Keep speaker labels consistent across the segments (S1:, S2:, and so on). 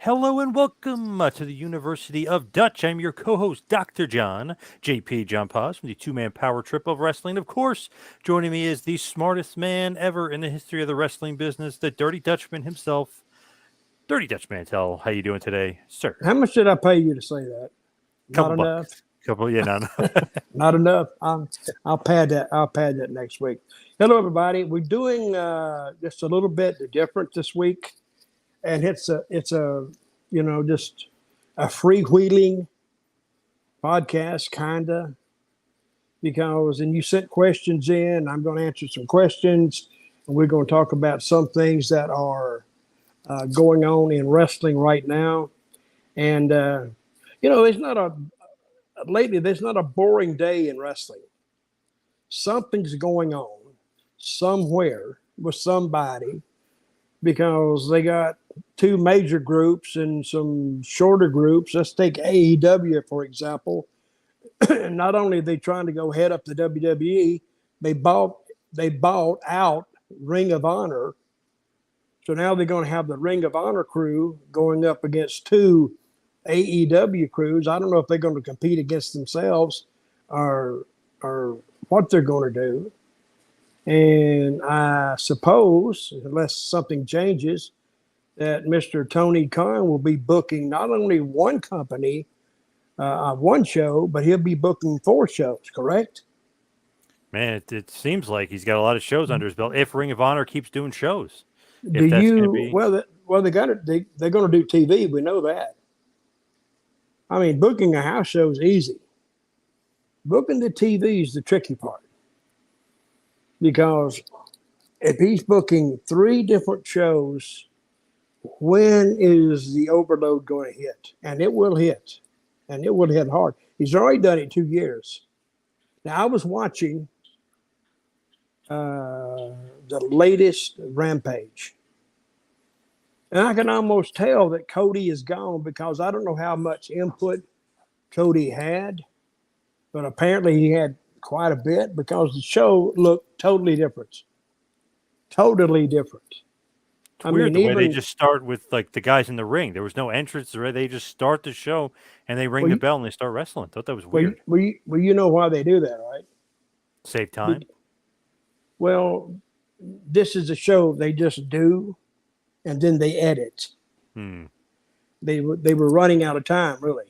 S1: Hello and welcome to the University of Dutch. I'm your co-host, Dr. John, JP John Paz from the two-man power trip of wrestling. Of course, joining me is the smartest man ever in the history of the wrestling business, the Dirty Dutchman himself, Dirty Dutch Mantel. How you doing today, sir?
S2: How much did I pay you to say that? Not
S1: Couple
S2: enough.
S1: bucks. No.
S2: Not enough. I'll pad that. I'll pad that next week. Hello, everybody. We're doing just a little bit different this week, and it's a just a freewheeling podcast, kinda, and you sent questions in. I'm going to answer some questions, and we're going to talk about some things that are going on in wrestling right now, and there's not a lately, there's not a boring day in wrestling. Something's going on somewhere with somebody because they got two major groups and some shorter groups. Let's take AEW, for example. Not only are they trying to go head up the WWE, they bought out Ring of Honor. So now they're going to have the Ring of Honor crew going up against two AEW crews. I don't know if they're going to compete against themselves or what they're going to do. And I suppose, unless something changes, that Mr. Tony Khan will be booking not only one company, one show, but he'll be booking 4 shows, correct?
S1: Man, it seems like he's got a lot of shows under his belt. If Ring of Honor keeps doing shows,
S2: They're going to do TV. We know that. I mean, booking a house show is easy. Booking the TV is the tricky part. Because if he's booking 3 different shows, when is the overload going to hit? And it will hit. And it will hit hard. He's already done it 2 years. Now, I was watching the latest Rampage. And I can almost tell that Cody is gone because I don't know how much input Cody had, but apparently he had quite a bit because the show looked totally different. Totally different.
S1: It's weird the way they just start with like the guys in the ring. There was no entrance. They just start the show and they ring the bell and they start wrestling. Thought that was weird.
S2: Well, you know why they do that, right?
S1: Save time.
S2: Well, this is a show they just do. And then they edit. They were running out of time, really.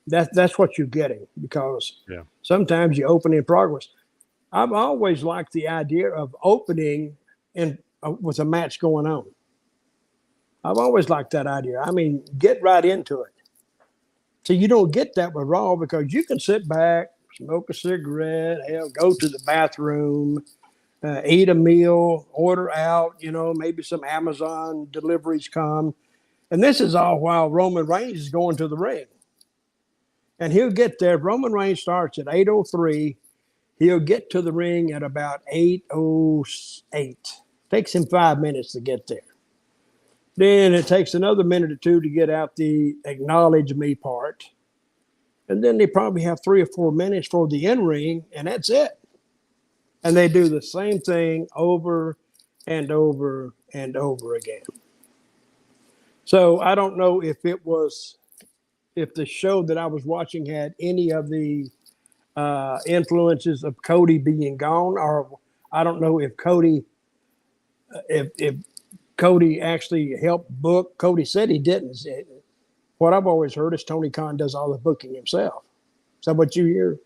S2: That's what you're getting because sometimes you open in progress. I've always liked the idea of opening with a match going on. I've always liked that idea. I mean, get right into it. So you don't get that with Raw because you can sit back, smoke a cigarette, go to the bathroom, eat a meal, order out, maybe some Amazon deliveries come. And this is all while Roman Reigns is going to the ring. And he'll get there. Roman Reigns starts at 8:03. He'll get to the ring at about 8:08. Takes him 5 minutes to get there. Then it takes another minute or 2 to get out the acknowledge me part. And then they probably have 3 or 4 minutes for the in-ring, and that's it. And they do the same thing over and over and over again. So I don't know if the show that I was watching had any of the influences of Cody being gone, or I don't know if Cody actually helped book. Cody said he didn't. What I've always heard is Tony Khan does all the booking himself. Is that what you hear?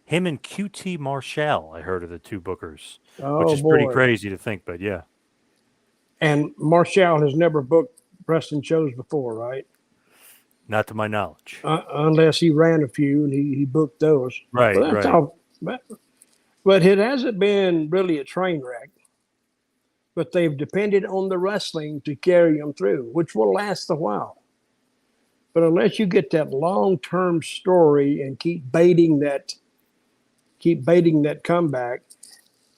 S1: Him and QT Marshall, I heard, of the 2 bookers,
S2: which
S1: is pretty crazy to think, but yeah.
S2: And Marshall has never booked wrestling shows before, right?
S1: Not to my knowledge.
S2: Unless he ran a few and he booked those.
S1: Right, right.
S2: All, but it hasn't been really a train wreck. But they've depended on the wrestling to carry them through, which will last a while. But unless you get that long-term story and keep baiting that comeback.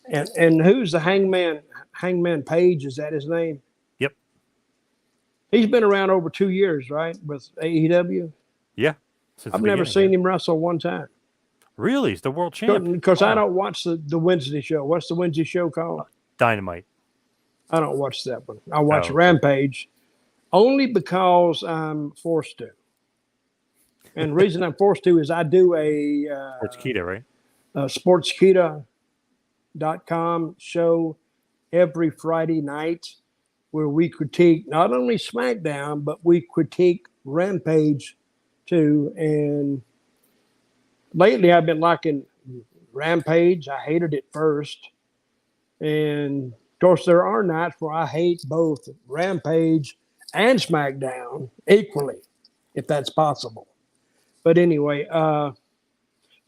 S2: And who's the Hangman? Hangman Page, is that his name?
S1: Yep.
S2: He's been around over 2 years, right, with AEW?
S1: Yeah.
S2: I've never seen him wrestle one time.
S1: Really? He's the world champion?
S2: Because I don't watch the Wednesday show. What's the Wednesday show called?
S1: Dynamite.
S2: I don't watch that one. I watch Rampage. Only because I'm forced to. And the reason I'm forced to is I do a
S1: Sportskeeda, right?
S2: sportskeeda.com show every Friday night where we critique not only SmackDown, but we critique Rampage too. And lately I've been liking Rampage. I hated it first. And of course, there are nights where I hate both Rampage and SmackDown equally, if that's possible. But anyway, so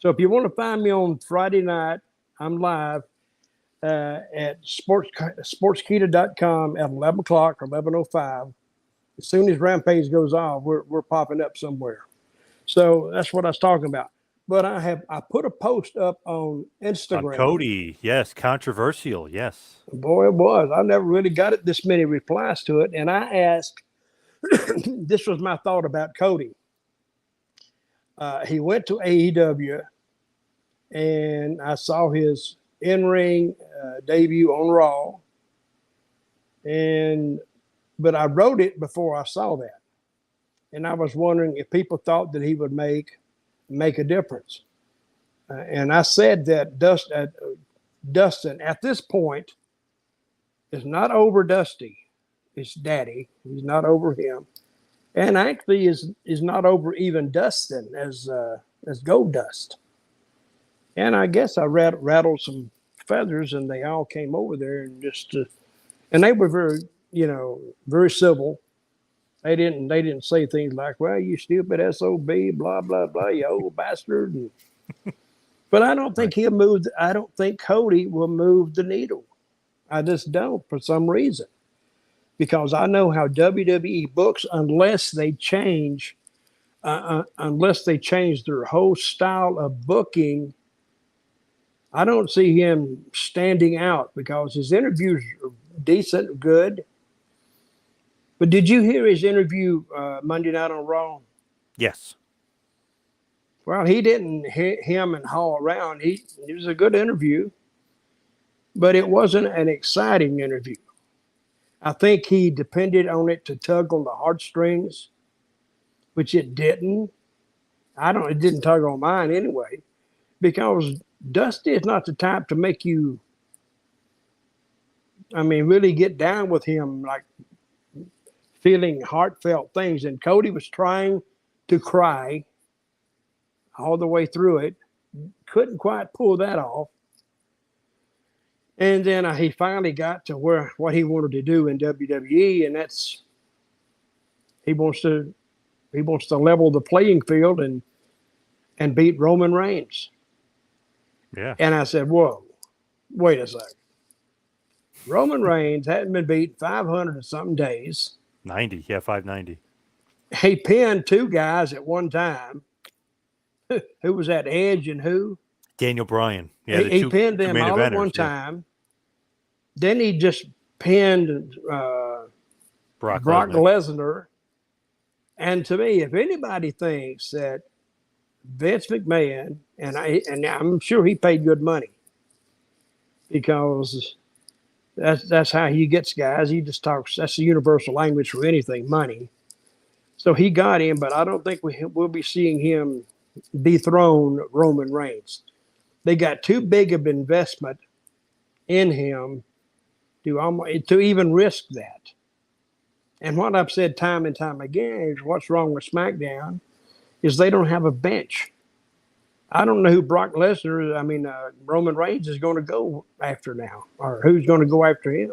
S2: if you want to find me on Friday night, I'm live at sportskeeda.com at 11 o'clock or 11:05. As soon as Rampage goes off, we're popping up somewhere. So that's what I was talking about. But I put a post up on Instagram.
S1: Cody, yes, controversial, yes.
S2: Boy, it was. I never really got it this many replies to it. And I asked, this was my thought about Cody. He went to AEW, and I saw his in-ring debut on Raw. But I wrote it before I saw that. And I was wondering if people thought that he would make a difference. And I said that Dustin, at this point, is not over Dusty. It's Daddy. He's not over him. And actually is not over even Dustin as Gold Dust. And I guess I rattled some feathers, and they all came over there and and they were very, very civil. They didn't say things like, "Well, you stupid SOB, blah blah blah, you old bastard." But I don't think he'll move. I don't think Cody will move the needle. I just don't, for some reason, because I know how WWE books unless they change their whole style of booking. I don't see him standing out because his interviews are decent, good. But did you hear his interview Monday night on Raw?
S1: Yes.
S2: Well, he didn't hit him and haul around. It was a good interview, but it wasn't an exciting interview. I think he depended on it to tug on the heartstrings, which it didn't. It didn't tug on mine anyway, because Dusty is not the type to make you, really get down with him, like feeling heartfelt things. And Cody was trying to cry all the way through it. Couldn't quite pull that off. And then he finally got to what he wanted to do in WWE, and that's he wants to level the playing field and beat Roman Reigns.
S1: Yeah.
S2: And I said, whoa, wait a second. Roman Reigns hadn't been beat 500 and something days.
S1: 90, yeah, 590.
S2: He pinned two guys at one time. Who was that, Edge and who?
S1: Daniel Bryan. Yeah,
S2: he pinned them all at one time. Then he just pinned Brock Lesnar. And to me, if anybody thinks that Vince McMahon, and I'm sure he paid good money, because that's how he gets guys. He just talks. That's the universal language for anything, money. So he got him, but I don't think we'll be seeing him dethrone Roman Reigns. They got too big of investment in him to even risk that. And what I've said time and time again is what's wrong with SmackDown is they don't have a bench. I don't know who Roman Reigns is going to go after now, or who's going to go after him.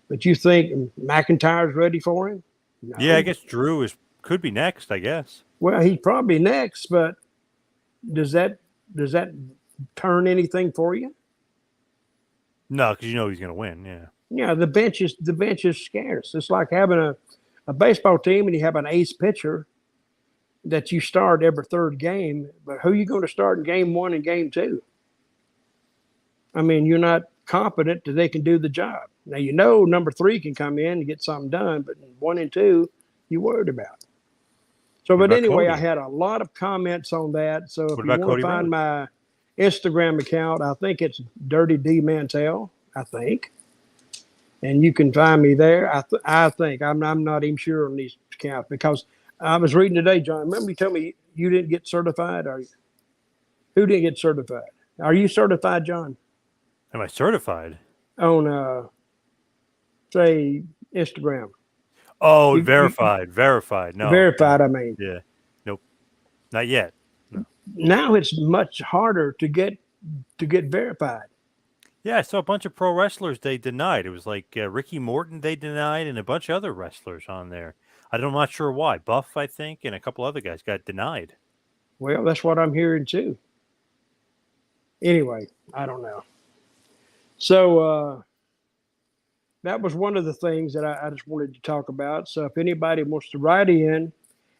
S2: But you think McIntyre's ready for him? No.
S1: Yeah, I guess Drew could be next, I guess.
S2: Well, he's probably next, but does that turn anything for you?
S1: No, because he's going to win. Yeah.
S2: Yeah, the bench is scarce. It's like having a baseball team and you have an ace pitcher that you start every third game, but who are you going to start in game one and game two? You're not confident that they can do the job. Now, number three can come in and get something done, but 1 and 2, you're worried about. So, but anyway, Cody? I had a lot of comments on that. So if you want to find my Instagram account, I think it's Dirty D Mantel, I think. and you can find me there. I think I'm not even sure on these accounts because I was reading today, John. Remember you told me you didn't get certified? Are you? Who didn't get certified? Are you certified, John?
S1: Am I certified?
S2: On say Instagram.
S1: Oh,
S2: You
S1: verified. No,
S2: verified. I mean,
S1: yeah, nope, not yet. No.
S2: now it's much harder to get verified.
S1: Yeah, I saw a bunch of pro wrestlers they denied. It was like Ricky Morton they denied, and a bunch of other wrestlers on there. I'm not sure why. Buff, I think, and a couple other guys got denied.
S2: Well, that's what I'm hearing too. Anyway, I don't know. So that was one of the things that I just wanted to talk about. So if anybody wants to write in,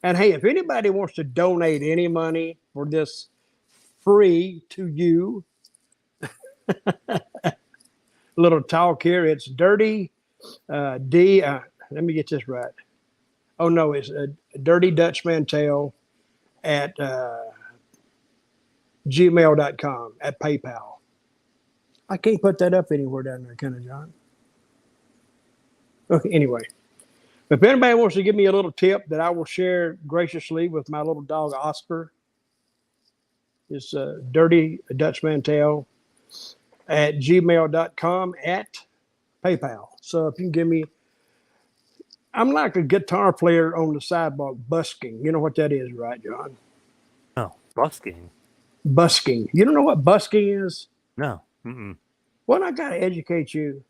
S2: and hey, if anybody wants to donate any money for this free to you little talk here, it's Dirty D. Let me get this right. Oh no, it's Dirty Dutch Mantel at gmail.com at PayPal. I can't put that up anywhere down there, can I, John? Okay, anyway. If anybody wants to give me a little tip that I will share graciously with my little dog Oscar, it's Dirty Dutch Mantel at gmail.com at PayPal. So if you can give me, I'm like a guitar player on the sidewalk busking. You know what that is, right, John?
S1: Oh, busking.
S2: Busking. You don't know what busking is?
S1: No. Mm-mm.
S2: Well, I got to educate you.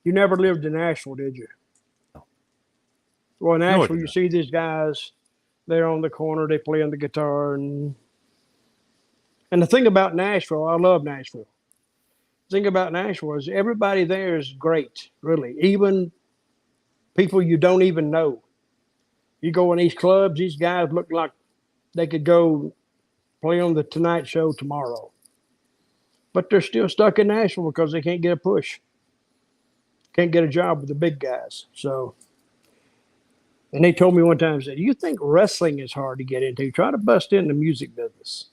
S2: You never lived in Nashville, did you?
S1: No.
S2: Well, in
S1: No, I
S2: Nashville, you
S1: didn't.
S2: see these guys, they're on the corner, they playing the guitar. And the thing about Nashville, I love Nashville. The thing about Nashville is everybody there is great, really. Even people you don't even know. You go in these clubs, these guys look like they could go play on the Tonight Show tomorrow. But they're still stuck in Nashville because they can't get a push. Can't get a job with the big guys. So, and they told me one time, said, you think wrestling is hard to get into? Try to bust in the music business.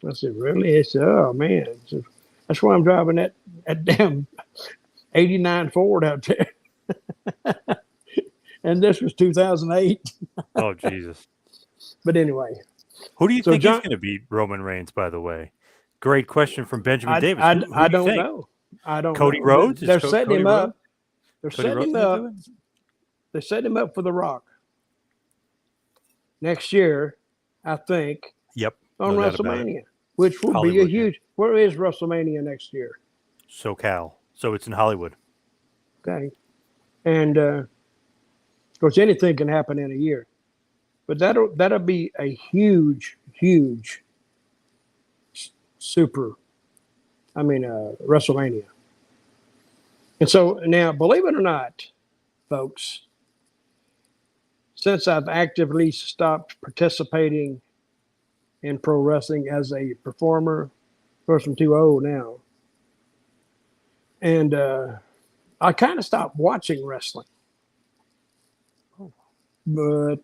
S2: I said, really? They said, oh, man. Said, that's why I'm driving that damn 89 Ford out there. And this was 2008.
S1: Oh, Jesus.
S2: But anyway.
S1: Who do you
S2: So
S1: think
S2: John,
S1: is going to beat Roman Reigns, by the way? Great question from Benjamin Davis.
S2: I
S1: Who do you
S2: don't
S1: think?
S2: know. I don't
S1: Cody
S2: know.
S1: Rhodes?
S2: They're setting
S1: Cody
S2: him
S1: Rhodes?
S2: up. They're
S1: Cody
S2: setting
S1: Rhodes
S2: him
S1: gonna
S2: up.
S1: do it?
S2: They set him up for The Rock next year, I think,
S1: Yep.
S2: on
S1: No doubt about it.
S2: WrestleMania, which will be a
S1: Hollywood,
S2: huge.
S1: yeah.
S2: Where is WrestleMania next year?
S1: SoCal. So it's in Hollywood.
S2: Okay, and of course anything can happen in a year, but that'll be a huge super. I mean, WrestleMania. And so now, believe it or not, folks, since I've actively stopped participating in pro wrestling as a performer, of course, I'm too old now, and I kind of stopped watching wrestling. But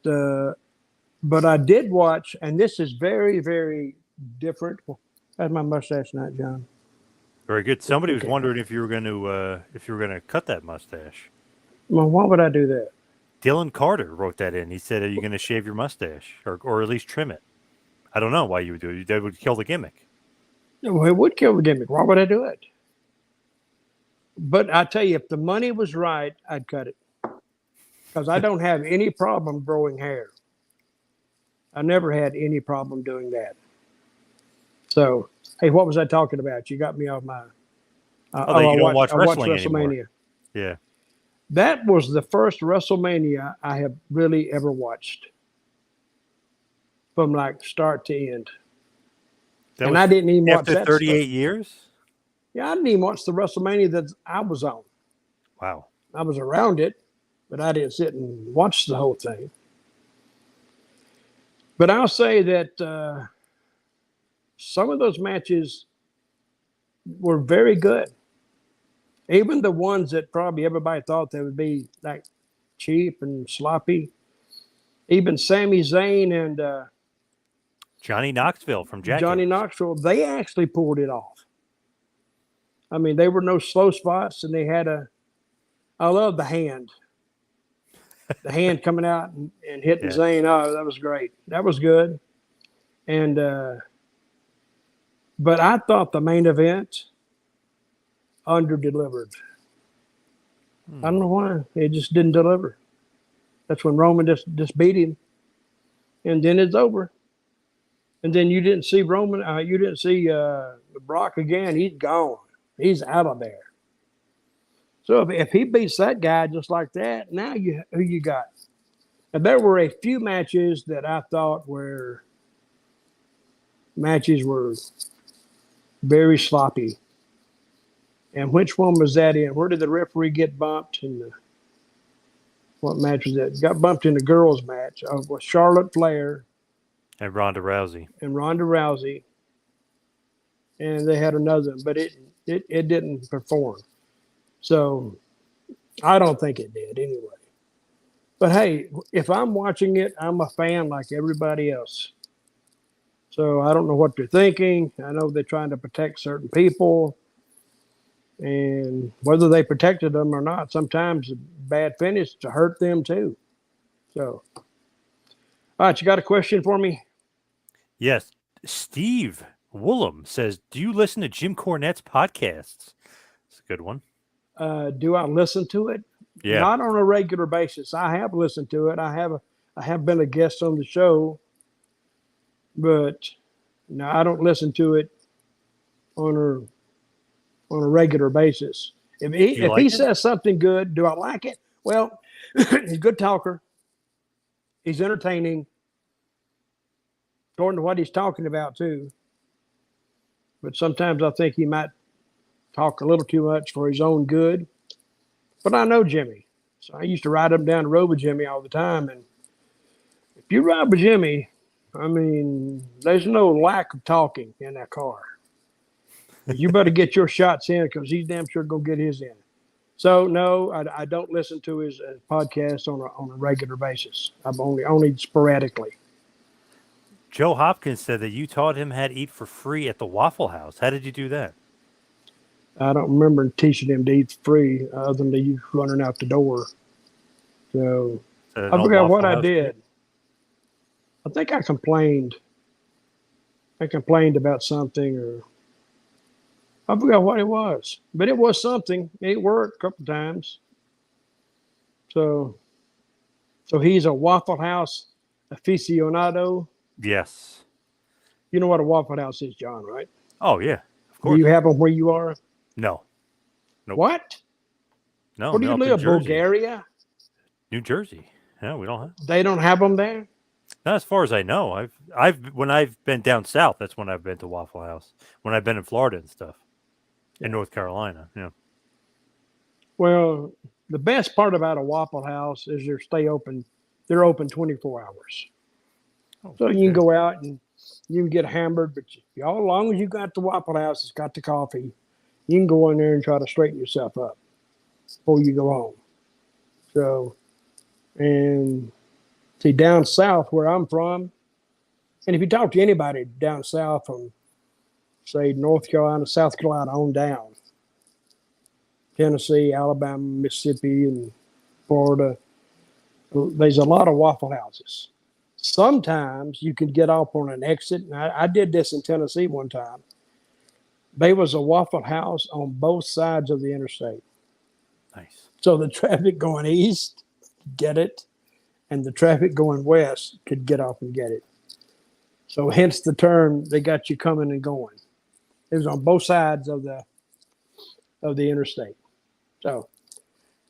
S2: I did watch, and this is very, very different. That's my mustache tonight, John.
S1: Very good. Somebody was
S2: Okay.
S1: wondering if you were going to cut that mustache.
S2: Well, why would I do that?
S1: Dylan Carter wrote that in. He said, "Are you going to shave your mustache, or at least trim it?" I don't know why you would do it. That would kill the gimmick.
S2: Well, it would kill the gimmick. Why would I do it? But I tell you, if the money was right, I'd cut it because I don't have any problem growing hair. I never had any problem doing that. So, hey, what was I talking about? You got me off my.
S1: That you don't watch
S2: I watched
S1: wrestling anymore.
S2: WrestleMania.
S1: Yeah.
S2: That was the first WrestleMania I have really ever watched, from like start to end. And I didn't even watch that
S1: after 38
S2: stuff.
S1: years.
S2: Yeah, I didn't even watch the WrestleMania that I was on.
S1: Wow.
S2: I was around it, but I didn't sit and watch the whole thing. But I'll say that some of those matches were very good. Even the ones that probably everybody thought they would be like cheap and sloppy. Even Sami Zayn and
S1: Johnny Knoxville from Jackass.
S2: Johnny Knoxville, they actually pulled it off. I mean, they were no slow spots, and they had I love the hand. The hand coming out and hitting
S1: Yeah.
S2: Zayn. Oh, that was great. That was good. And but I thought the main event under-delivered. I don't know why. It just didn't deliver. That's when Roman just beat him. And then it's over. And then you didn't see Roman. You didn't see Brock again. He's gone. He's out of there. So if he beats that guy just like that, now who you got? Now, there were a few matches that I thought were very sloppy. And which one was that in? Where did the referee get bumped? What match was that? Got bumped in the girls' match with Charlotte Flair
S1: And Ronda Rousey.
S2: And they had another one, but it didn't perform. So I don't think it did anyway. But hey, if I'm watching it, I'm a fan like everybody else. So I don't know what they're thinking. I know they're trying to protect certain people. And whether they protected them or not, sometimes a bad finish to hurt them too. So, all right, you got a question for me?
S1: Yes. Steve Woolham says, do you listen to Jim Cornette's podcasts? It's a good one.
S2: Do I listen to it?
S1: Yeah.
S2: Not on a regular basis. I have listened to it. I have been a guest on the show, but no, I don't listen to it on a regular basis. If he says something good, do I like it? Well, he's a good talker. He's entertaining, according to what he's talking about too. But sometimes I think he might talk a little too much for his own good. But I know Jimmy. So I used to ride up and down the road with Jimmy all the time. And if you ride with Jimmy, I mean, there's no lack of talking in that car. You better get your shots in because he's damn sure going to get his in. So, no, I don't listen to his podcast on a regular basis. I'm only sporadically.
S1: Joe Hopkins said that you taught him how to eat for free at the Waffle House. How did you do that?
S2: I don't remember teaching him to eat free other than you running out the door. So I forgot what I did. I think I complained. I complained about something, or I forgot what it was. But it was something. It worked a couple times. So he's a Waffle House aficionado.
S1: Yes.
S2: You know what a Waffle House is, John, right?
S1: Oh, yeah. Of course.
S2: Do you have them where you are?
S1: No. Nope.
S2: What?
S1: No.
S2: Where do you live? Bulgaria?
S1: New Jersey. Yeah, we don't have.
S2: They don't have them there?
S1: Not as far as I know. When I've been down south, that's when I've been to Waffle House. When I've been in Florida and stuff. In North Carolina. Yeah.
S2: Well, the best part about a Waffle House is they're open 24 hours.
S1: Oh,
S2: so you can go out and you can get hammered, but as long as you got the Waffle House, it's got the coffee, you can go in there and try to straighten yourself up before you go home. So, and see, down south where I'm from, and if you talk to anybody down south from, say, North Carolina, South Carolina on down, Tennessee, Alabama, Mississippi, and Florida, there's a lot of Waffle Houses. Sometimes you can get off on an exit. And I did this in Tennessee one time. There was a Waffle House on both sides of the interstate.
S1: Nice.
S2: So the traffic going east could get it, and the traffic going west could get off and get it. So hence the term, they got you coming and going. It was on both sides of the interstate. So,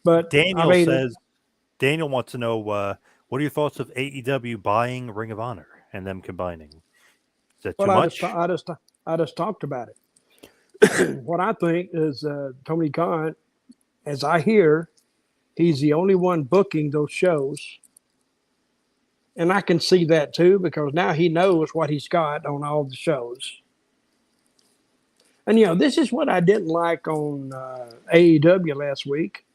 S2: but
S1: Daniel wants to know what are your thoughts of AEW buying Ring of Honor and them combining? Is that too much?
S2: I just talked about it. What I think is Tony Khan, as I hear, he's the only one booking those shows. And I can see that too, because now he knows what he's got on all the shows. And, this is what I didn't like on AEW last week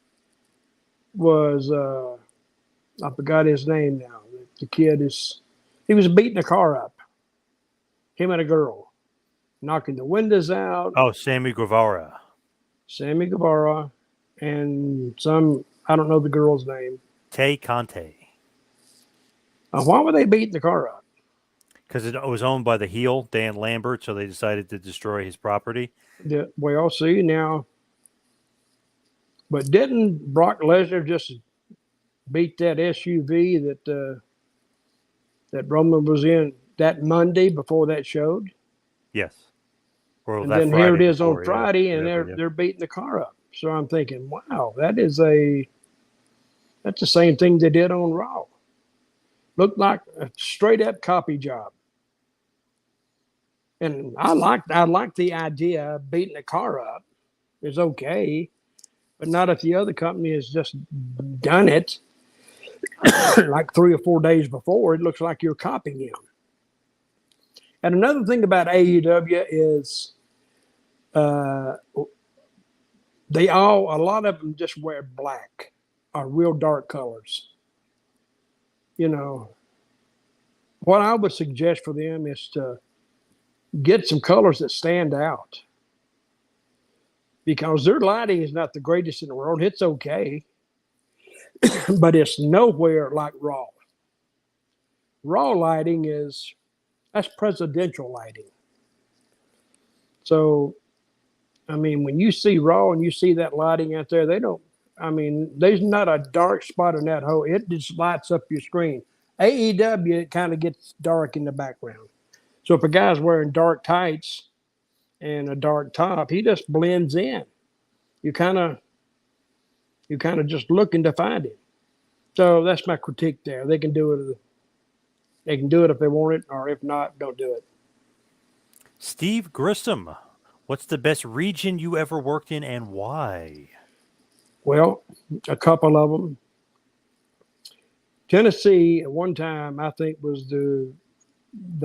S2: was, I forgot his name now. The kid he was beating a car up. Him and a girl. Knocking the windows out.
S1: Oh, Sammy Guevara.
S2: Sammy Guevara, and some, I don't know the girl's name.
S1: Tay Conte.
S2: Why were they beating the car up?
S1: Because it was owned by the heel, Dan Lambert, so they decided to destroy his property.
S2: Well, see now, but didn't Brock Lesnar just beat that SUV that Roman was in that Monday before that showed?
S1: Yes. Or
S2: And
S1: that
S2: then here it
S1: Friday
S2: is on
S1: before,
S2: Friday, and
S1: whatever,
S2: they're beating the car up. So I'm thinking, wow, that's the same thing they did on Raw. Looked like a straight up copy job. And I like the idea of beating the car up. It's okay, but not if the other company has just done it like 3 or 4 days before. It looks like you're copying them. And another thing about AEW is uh, a lot of them just wear black or real dark colors. You know, what I would suggest for them is to get some colors that stand out, because their lighting is not the greatest in the world. It's okay, but it's nowhere like Raw. Raw lighting that's presidential lighting. So, I mean, when you see Raw and you see that lighting out there, there's not a dark spot in that hole. It just lights up your screen. AEW, it kind of gets dark in the background. So if a guy's wearing dark tights and a dark top, he just blends in. You kind of just looking to find him. So that's my critique there. They can do it. They can do it if they want it, or if not, don't do it.
S1: Steve Grissom, what's the best region you ever worked in and why?
S2: Well, a couple of them. Tennessee at one time, I think, was the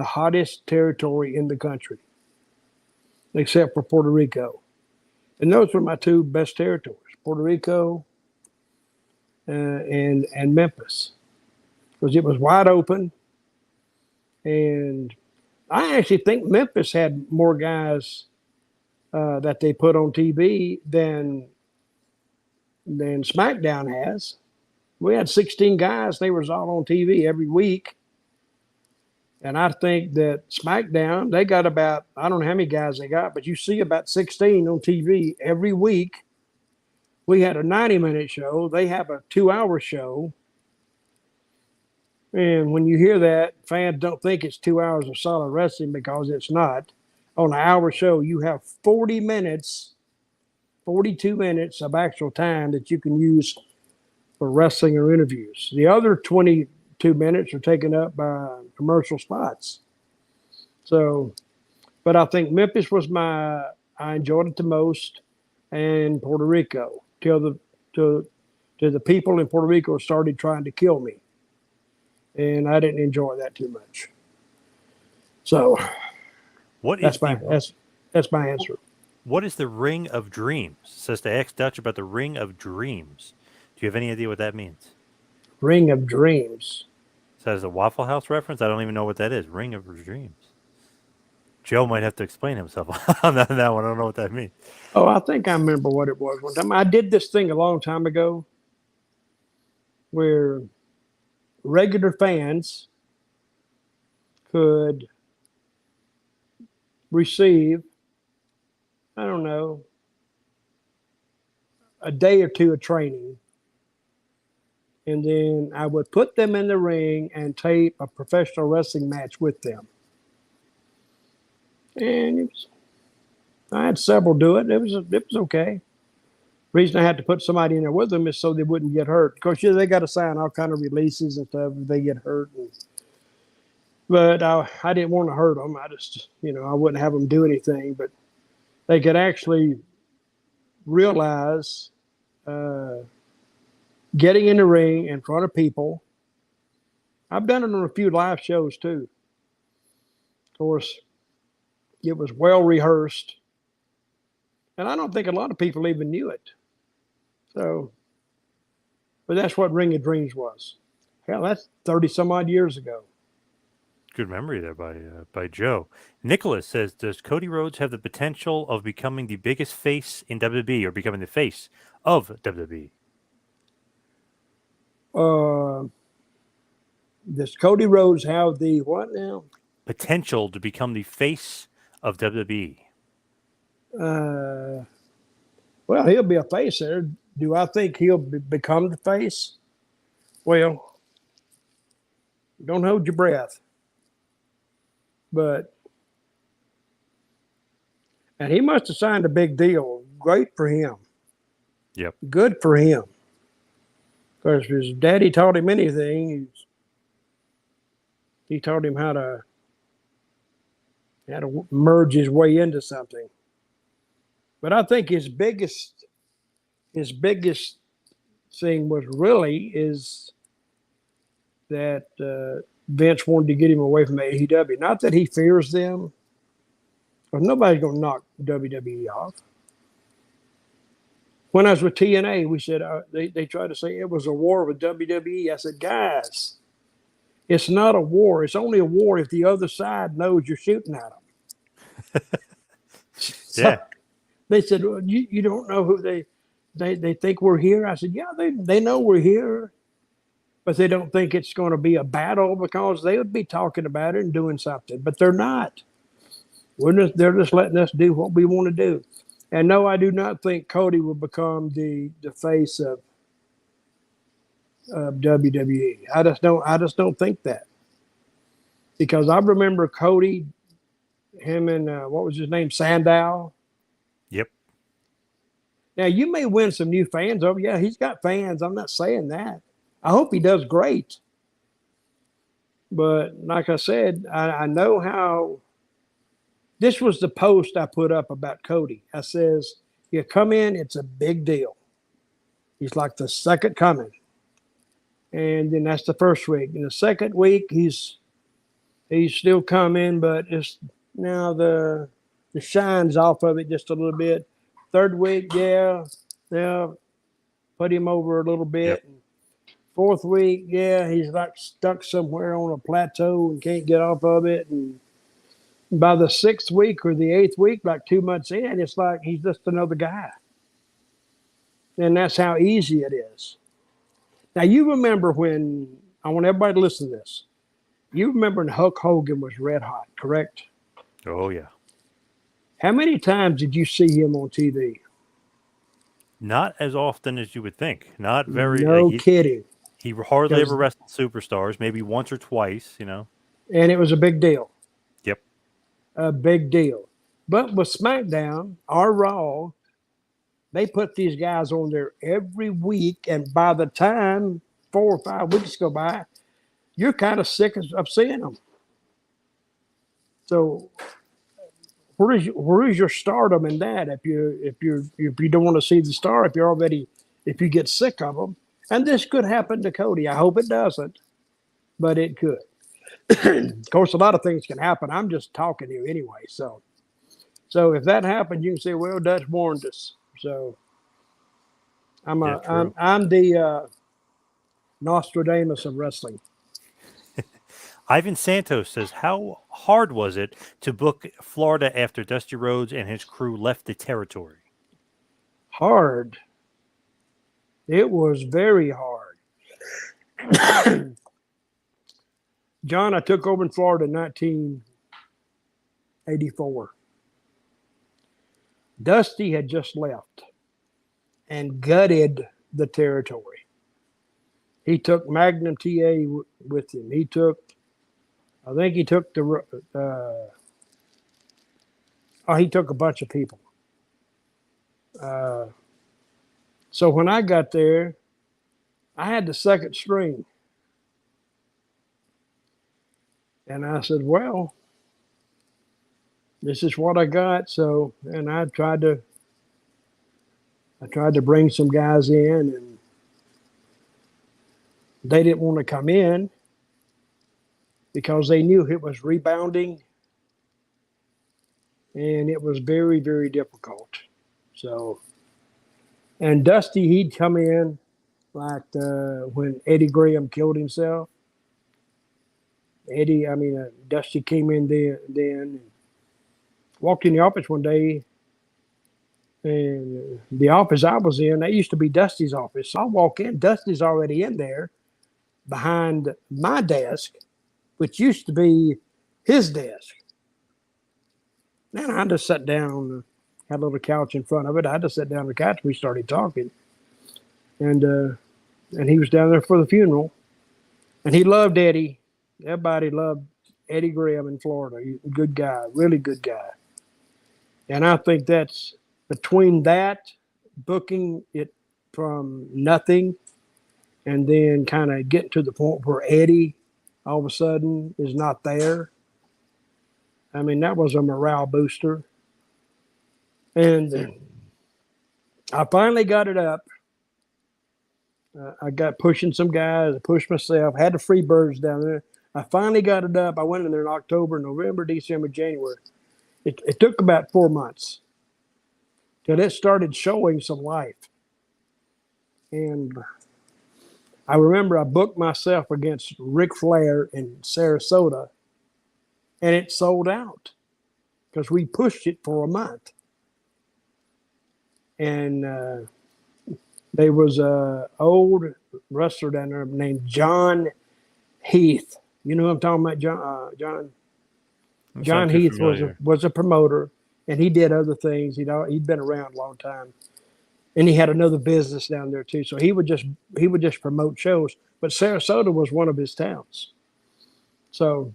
S2: hottest territory in the country, except for Puerto Rico. And those were my two best territories, Puerto Rico and Memphis, because it was wide open. And I actually think Memphis had more guys that they put on TV than SmackDown has. We had 16 guys. They was all on TV every week. And I think that SmackDown, they got about, I don't know how many guys they got, but you see about 16 on TV every week. We had a 90-minute show. They have a 2-hour show. And when you hear that, fans don't think it's 2 hours of solid wrestling, because it's not. On an hour show, you have 40 minutes, 42 minutes of actual time that you can use for wrestling or interviews. The other 22 minutes are taken up by commercial spots. So, but I think Memphis was I enjoyed it the most, and Puerto Rico, till the people in Puerto Rico started trying to kill me. And I didn't enjoy that too much. So that's my answer.
S1: What is the Ring of Dreams? It says to ask Dutch about the Ring of Dreams. Do you have any idea what that means?
S2: Ring of Dreams.
S1: Is that a Waffle House reference? I don't even know what that is. Ring of Dreams. Joe might have to explain himself on that one. I don't know what that means.
S2: Oh, I think I remember what it was one time. I did this thing a long time ago where regular fans could receive, I don't know, a day or two of training. And then I would put them in the ring and tape a professional wrestling match with them. And I had several do it. It was okay. Reason I had to put somebody in there with them is so they wouldn't get hurt. Of course, they got to sign all kind of releases and stuff if they get hurt. But I didn't want to hurt them. I just, I wouldn't have them do anything. But they could actually realize getting in the ring in front of people. I've done it on a few live shows too. Of course, it was well rehearsed. And I don't think a lot of people even knew it. So, but that's what Ring of Dreams was. Hell, that's 30 some odd years ago.
S1: Good memory there by Joe. Nicholas says, "Does Cody Rhodes have the potential of becoming the biggest face in WWE or becoming the face of WWE?"
S2: Does Cody Rhodes have the what now?
S1: Potential to become the face of WWE.
S2: Well, he'll be a face there. Do I think he'll become the face? Well, don't hold your breath. But, and he must have signed a big deal. Great for him.
S1: Yep.
S2: Good for him. Because if his daddy taught him anything, he taught him how to merge his way into something. But I think his biggest thing was really is that Vince wanted to get him away from AEW. Not that he fears them, because nobody's going to knock WWE off. When I was with TNA, we said they tried to say it was a war with WWE. I said, guys, it's not a war. It's only a war if the other side knows you're shooting at them. So
S1: Yeah.
S2: they said, well, you don't know who they think we're here. I said, yeah, they know we're here, but they don't think it's going to be a battle because they would be talking about it and doing something, but they're not. They're just letting us do what we want to do. And no, I do not think Cody will become the face of WWE. I just don't think that, because I remember Cody, him and what was his name, Sandow.
S1: Yep.
S2: Now you may win some new fans over. Yeah, he's got fans. I'm not saying that. I hope he does great. But like I said, I know how. This was the post I put up about Cody. I says, you come in, it's a big deal. He's like the second coming. And then that's the first week. In the second week, he's still coming, but it's now the shine's off of it just a little bit. Third week, yeah, put him over a little bit.
S1: Yep.
S2: Fourth week, yeah, he's like stuck somewhere on a plateau and can't get off of it. And by the sixth week or the eighth week, like 2 months in, it's like he's just another guy. And that's how easy it is. Now, you remember when, I want everybody to listen to this. You remember when Hulk Hogan was red hot, correct?
S1: Oh, yeah.
S2: How many times did you see him on TV?
S1: Not as often as you would think. Not very.
S2: No kidding.
S1: He hardly ever wrestled superstars, maybe once or twice,
S2: And it was a big deal.
S1: Yep.
S2: A big deal. But with SmackDown or Raw, they put these guys on there every week. And by the time 4 or 5 weeks go by, you're kind of sick of seeing them. So where is your stardom in that? If you don't want to see the star, if you get sick of them, and this could happen to Cody. I hope it doesn't, but it could. Of course, a lot of things can happen. I'm just talking to you anyway. So if that happened, you can say, well, Dutch warned us. So I'm the Nostradamus of wrestling.
S1: Ivan Santos says, how hard was it to book Florida after Dusty Rhodes and his crew left the territory?
S2: Hard. It was very hard. John, I took over in Florida in 1984. Dusty had just left and gutted the territory. He took Magnum TA with him. He took a bunch of people. So when I got there, I had the second string. And I said, well, this is what I got. So, and I tried to bring some guys in, and they didn't want to come in because they knew it was rebounding and it was very, very difficult. So, and Dusty, he'd come in like when Eddie Graham killed himself. Dusty came in then walked in the office one day, and the office I was in, that used to be Dusty's office. So I walk in, Dusty's already in there behind my desk, which used to be his desk. And I just sat down, had a little couch in front of it. I just sat down on the couch. We started talking, and he was down there for the funeral, and he loved Eddie. Everybody loved Eddie Graham in Florida. He's a good guy, really good guy. And I think that's between that, booking it from nothing, and then kind of getting to the point where Eddie all of a sudden is not there. I mean, that was a morale booster. And I finally got it up. I got pushing some guys, I pushed myself, had the free birds down there. I finally got it up. I went in there in October, November, December, January. It took about 4 months till it started showing some life. And I remember I booked myself against Ric Flair in Sarasota, and it sold out because we pushed it for a month. And there was an old wrestler down there named John Heath. You know what I'm talking about, John? John Heath was a promoter, and he did other things. He'd been around a long time, and he had another business down there too. So he would just promote shows. But Sarasota was one of his towns. So,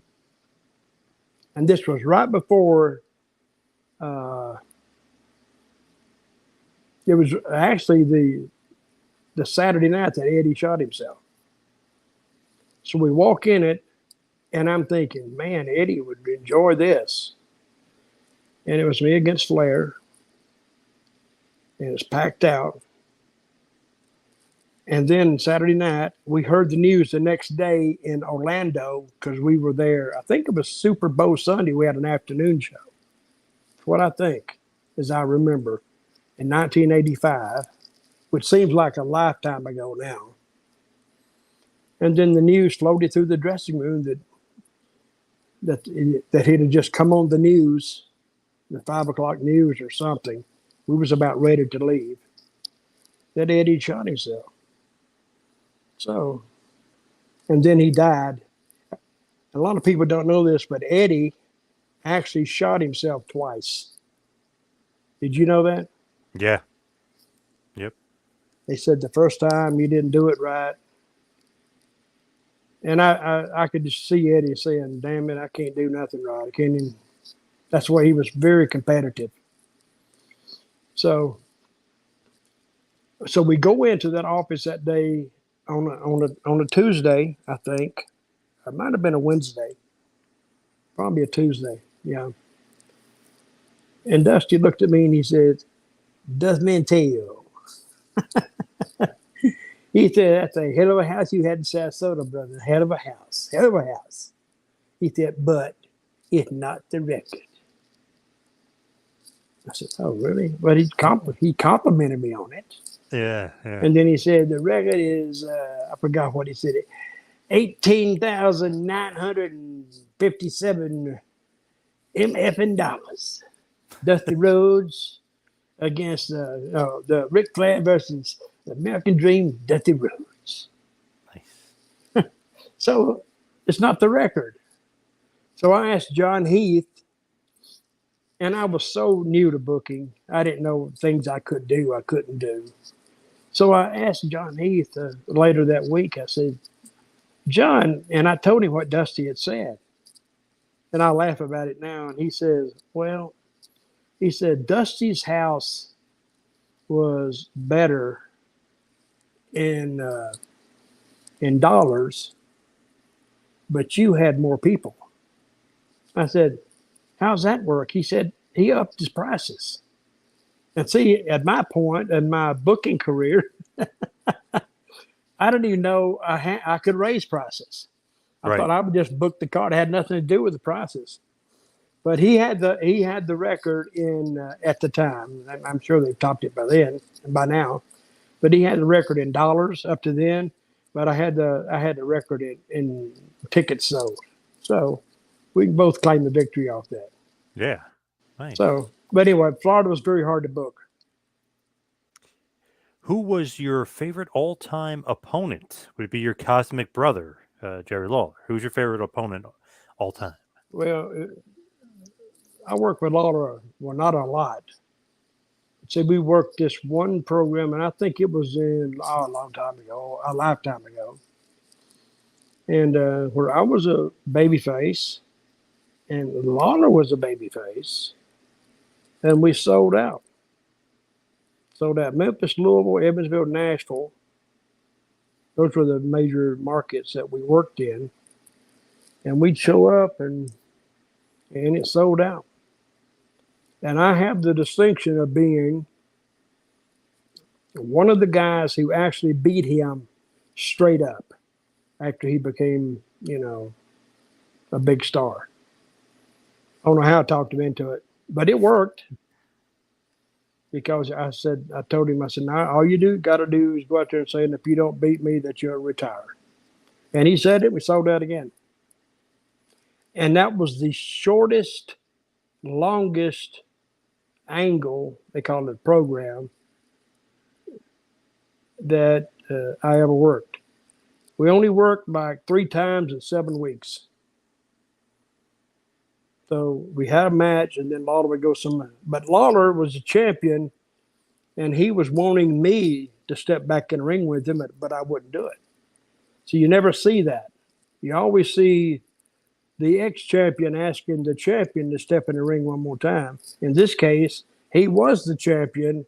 S2: and this was right before. It was actually the Saturday night that Eddie shot himself. So we walk in it, and I'm thinking, man, Eddie would enjoy this. And it was me against Flair. And it was packed out. And then Saturday night, we heard the news the next day in Orlando because we were there. I think it was Super Bowl Sunday. We had an afternoon show. That's what I think, as I remember, in 1985, which seems like a lifetime ago now. And then the news floated through the dressing room that it had just come on the news, the 5 o'clock news or something. We was about ready to leave. That Eddie shot himself. So, and then he died. A lot of people don't know this, but Eddie actually shot himself twice. Did you know that?
S1: Yeah. Yep.
S2: They said the first time you didn't do it right. And I could just see Eddie saying, damn it, I can't do nothing right. I can't even. That's why he was very competitive. So we go into that office that day on a Tuesday, I think. It might have been a Wednesday. Probably a Tuesday, yeah. And Dusty looked at me and he said, Mantel. He said, that's a hell of a house you had in Sarasota, brother. Hell of a house. Hell of a house. He said, but it's not the record. I said, oh, really? But he complimented me on it.
S1: Yeah.
S2: And then he said, the record is, I forgot what he said, 18,957 MF dollars. Dusty Rhodes against the Ric Flair versus the American Dream, Dusty Rhodes.
S1: Nice.
S2: So it's not the record. So I asked John Heath, and I was so new to booking. I didn't know things I could do, I couldn't do. So I asked John Heath later that week, I said, John, and I told him what Dusty had said. And I laugh about it now. And he says, well, he said, Dusty's house was better in dollars, but you had more people. I said, how's that work? He said, he upped his prices. And see, at my point in my booking career, I didn't even know I could raise prices. I thought I would just book the card. It had nothing to do with the prices. But he had the record in at the time. I'm sure they've topped it by now. But he had the record in dollars up to then. But I had the record in tickets sold. So we can both claim the victory off that.
S1: Yeah. Nice.
S2: So, but anyway, Florida was very hard to book.
S1: Who was your favorite all-time opponent? Would it be your cosmic brother, Jerry Lawler? Who's your favorite opponent all time?
S2: Well, I worked with Lawler, well, not a lot. So we worked this one program, and I think it was in a long time ago, a lifetime ago. And where I was a baby face, and Lawler was a baby face, and we sold out. Sold out Memphis, Louisville, Evansville, Nashville. Those were the major markets that we worked in. And we'd show up, and it sold out. And I have the distinction of being one of the guys who actually beat him straight up after he became, a big star. I don't know how I talked him into it, but it worked. Because I told him, now all you got to do is go out there and say, and if you don't beat me, that you'll retire. And he said it. We sold out again. And that was the shortest, longest angle, they call it program, that I ever worked. We only worked like 3 times in 7 weeks. So we had a match, and then Lawler would go somewhere. But Lawler was a champion, and he was wanting me to step back in the ring with him, but I wouldn't do it. So you never see that. You always see the ex-champion asking the champion to step in the ring one more time. In this case, he was the champion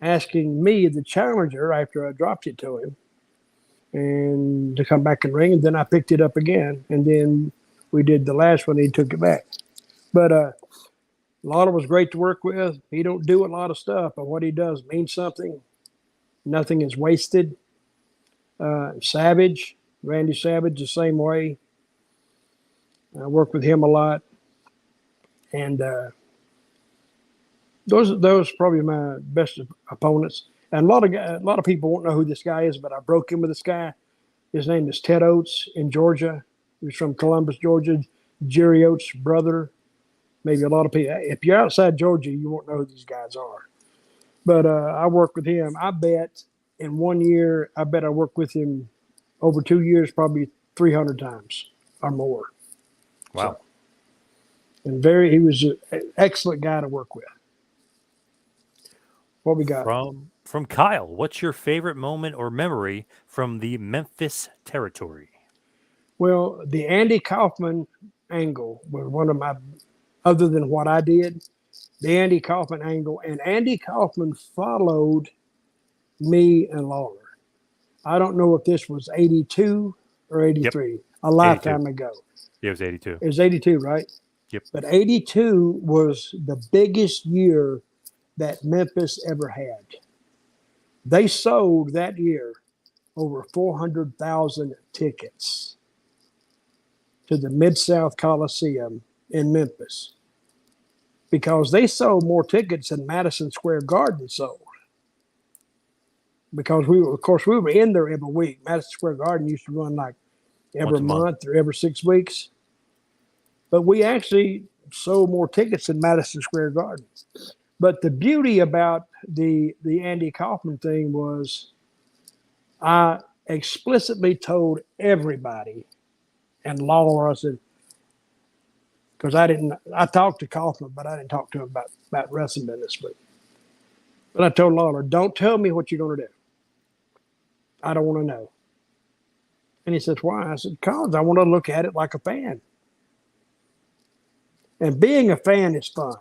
S2: asking me, the challenger, after I dropped it to him, and to come back in the ring, and then I picked it up again, and then we did the last one, he took it back. But Lawler was great to work with. He don't do a lot of stuff, but what he does means something. Nothing is wasted. Savage, Randy Savage, the same way. I work with him a lot. And those probably my best opponents. And a lot of people won't know who this guy is, but I broke in with this guy. His name is Ted Oates in Georgia. He's from Columbus, Georgia. Jerry Oates' brother. Maybe a lot of people. If you're outside Georgia, you won't know who these guys are. But I work with him. I bet in 1 year, I worked with him over 2 years, probably 300 times or more.
S1: Wow.
S2: So, and he was an excellent guy to work with. What we got?
S1: From Kyle, what's your favorite moment or memory from the Memphis territory?
S2: Well, the Andy Kaufman angle was one of my, other than what I did, the Andy Kaufman angle. And Andy Kaufman followed me and Lawler. I don't know if this was 82 or 83, yep. A lifetime
S1: 82.
S2: Ago.
S1: Yeah, it was 82.
S2: It was 82, right?
S1: Yep.
S2: But 82 was the biggest year that Memphis ever had. They sold that year over 400,000 tickets to the Mid-South Coliseum in Memphis because they sold more tickets than Madison Square Garden sold. Because we were in there every week. Madison Square Garden used to run like every month or every 6 weeks. But we actually sold more tickets than Madison Square Garden. But the beauty about the Andy Kaufman thing was I explicitly told everybody, and Lawler, I said, because I talked to Kaufman, but I didn't talk to him about wrestling business. But I told Lawler, don't tell me what you're going to do. I don't want to know. And he says, why? I said, because I want to look at it like a fan. And being a fan is fun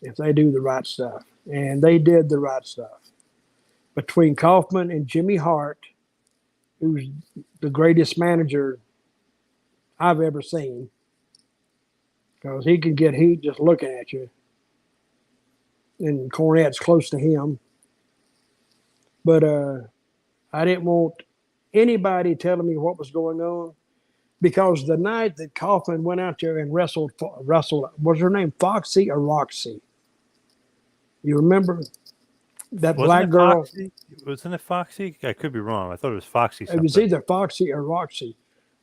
S2: if they do the right stuff. And they did the right stuff. Between Kaufman and Jimmy Hart, who's the greatest manager I've ever seen, because he can get heat just looking at you. And Cornett's close to him. But I didn't want anybody telling me what was going on, because the night that Kaufman went out there and wrestled, was her name Foxy or Roxy? You remember that black girl?
S1: Foxy? Wasn't it Foxy? I could be wrong. I thought it was Foxy something.
S2: It was either Foxy or Roxy.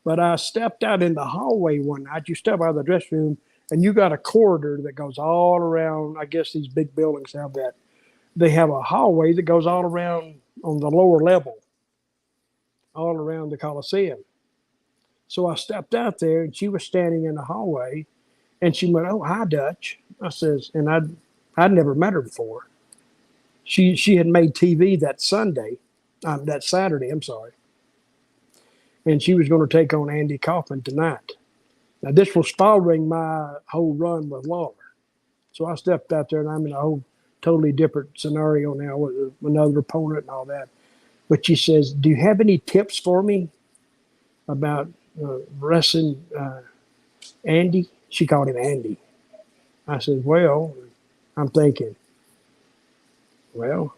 S2: But I stepped out in the hallway one night. You step out of the dressing room, and you got a corridor that goes all around. I guess these big buildings have that. They have a hallway that goes all around on the lower level, all around the Coliseum. So I stepped out there, and she was standing in the hallway, and she went, "Oh, hi, Dutch." I says, and I'd never met her before. She had made TV that Saturday. I'm sorry, and she was going to take on Andy Kaufman tonight. Now this was following my whole run with Lawler, so I stepped out there, and I'm in a whole totally different scenario now with another opponent and all that. But she says, "Do you have any tips for me about wrestling Andy?" She called him Andy. I said, "Well," I'm thinking, well,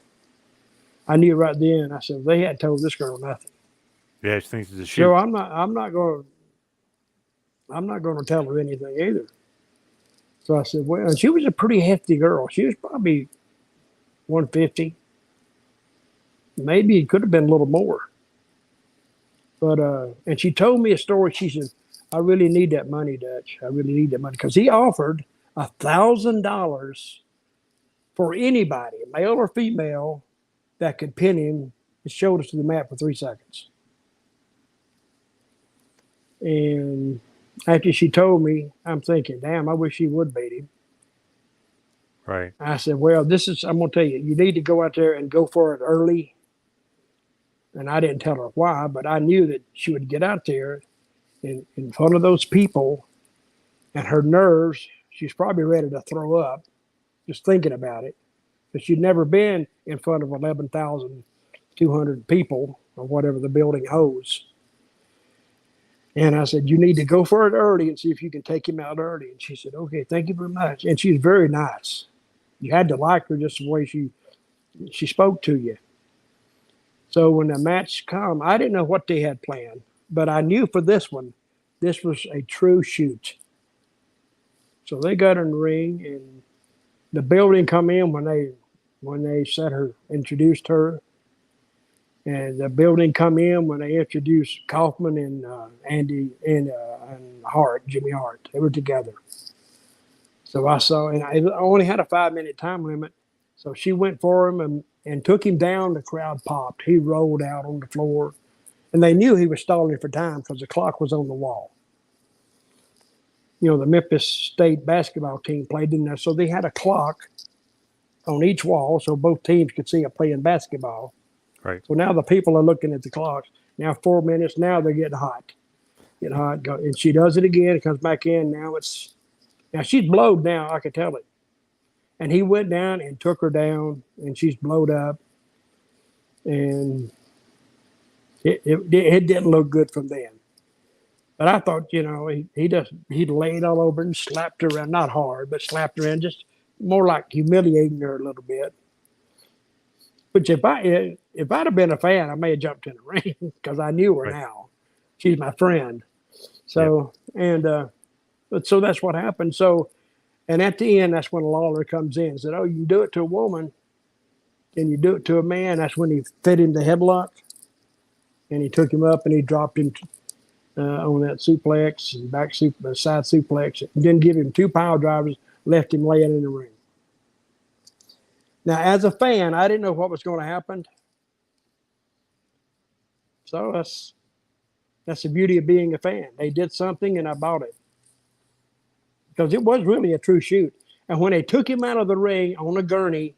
S2: I knew right then. I said, they hadn't told this girl nothing.
S1: Yeah, she thinks it's a shoot.
S2: So I'm not going to tell her anything either. So I said, well, and she was a pretty hefty girl. She was probably 150. Maybe it could have been a little more. But and she told me a story. She said, "I really need that money, Dutch. I really need that money," because he offered $1,000 for anybody, male or female, that could pin him his shoulders to the mat for 3 seconds. And after she told me, I'm thinking, damn, I wish she would beat him.
S1: Right.
S2: I said, well, I'm going to tell you, you need to go out there and go for it early. And I didn't tell her why, but I knew that she would get out there in front of those people, and her nerves, she's probably ready to throw up just thinking about it. But she'd never been in front of 11,200 people or whatever the building holds. And I said, you need to go for it early and see if you can take him out early. And she said, okay, thank you very much. And she's very nice. You had to like her just the way she spoke to you. So when the match come, I didn't know what they had planned, but I knew for this one, this was a true shoot. So they got in the ring, and the building come in when they introduced her. And the building come in when they introduced Kaufman and Andy and Hart, Jimmy Hart. They were together. So I saw, and I only had a 5-minute time limit. So she went for him and took him down. The crowd popped. He rolled out on the floor. And they knew he was stalling for time because the clock was on the wall. You know, the Memphis State basketball team played in there. So they had a clock on each wall so both teams could see it playing basketball.
S1: Right.
S2: So now the people are looking at the clocks. Now 4 minutes. Now they're getting hot. And she does it again. It comes back in. Now she's blowed now. I could tell it. And he went down and took her down, and she's blowed up. And it didn't look good from then. But I thought, he laid all over and slapped her around, not hard, but slapped her around, just more like humiliating her a little bit. Which if I'd have been a fan, I may have jumped in the ring because I knew her now. She's my friend. So, but so that's what happened. So, and at the end, that's when Lawler comes in and said, oh, you do it to a woman. Can you do it to a man? That's when he fed him the headlock. And he took him up and he dropped him on that suplex, and side suplex. Didn't give him 2 power drivers, left him laying in the ring. Now, as a fan, I didn't know what was going to happen. So that's the beauty of being a fan. They did something, and I bought it. Because it was really a true shoot. And when they took him out of the ring on a gurney,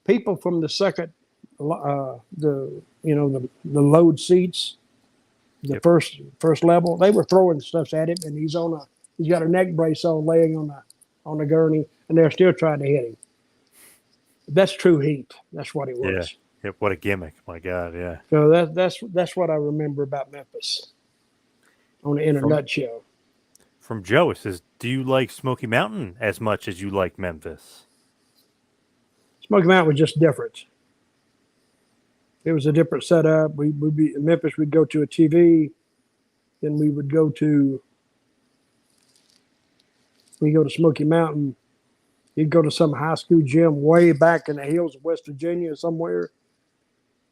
S2: people from the second, the load seats, the first level, they were throwing stuff at him, and he's got a neck brace on, laying on the gurney, and they're still trying to hit him. That's true heat. That's what it was.
S1: Yeah. What a gimmick. My God, yeah.
S2: So that's what I remember about Memphis in a nutshell.
S1: From Joe, it says, do you like Smoky Mountain as much as you like Memphis?
S2: Smoky Mountain was just different. It was a different setup. We'd be in Memphis, we'd go to a TV, then we go to Smoky Mountain. You'd go to some high school gym way back in the hills of West Virginia somewhere.